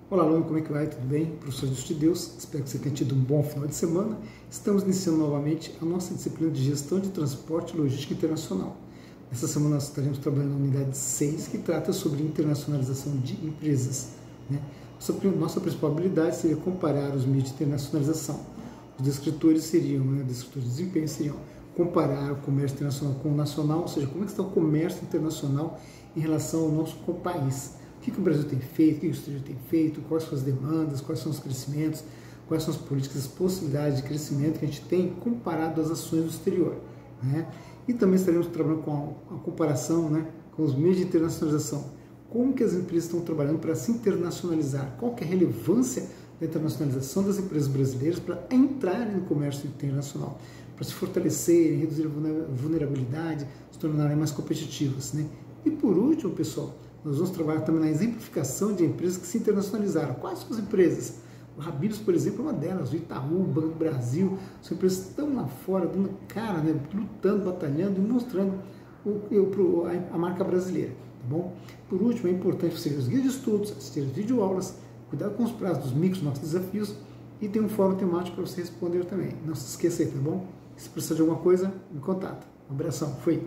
Olá, aluno, como é que vai? Tudo bem? Professor de Deus, espero que você tenha tido um bom final de semana. Estamos iniciando novamente a nossa disciplina de Gestão de Transporte e Logística Internacional. Nessa semana nós estaremos trabalhando na unidade 6, que trata sobre internacionalização de empresas. Nossa principal habilidade seria comparar os meios de internacionalização. Os descritores seriam, descritores de desempenho seriam comparar o comércio internacional com o nacional, ou seja, como é que está o comércio internacional em relação ao nosso país. O que o Brasil tem feito, o que o exterior tem feito, quais são as demandas, quais são os crescimentos, quais são as políticas, as possibilidades de crescimento que a gente tem comparado às ações do exterior. E também estaremos trabalhando com a comparação com os meios de internacionalização. Como que as empresas estão trabalhando para se internacionalizar? Qual que é a relevância da internacionalização das empresas brasileiras para entrarem no comércio internacional, para se fortalecerem, reduzir a vulnerabilidade, se tornarem mais competitivas. E por último, pessoal, nós vamos trabalhar também na exemplificação de empresas que se internacionalizaram. Quais são as empresas? O Rabinos, por exemplo, é uma delas. O Itaú, o Banco do Brasil, são empresas que estão lá fora, dando cara, lutando, batalhando e mostrando a marca brasileira. Tá bom? Por último, é importante você ler os guias de estudos, assistir as videoaulas, cuidar com os prazos dos micros, nossos desafios, e tem um fórum temático para você responder também. Não se esqueça aí, tá bom? Se precisar de alguma coisa, me contata. Um abração. Fui!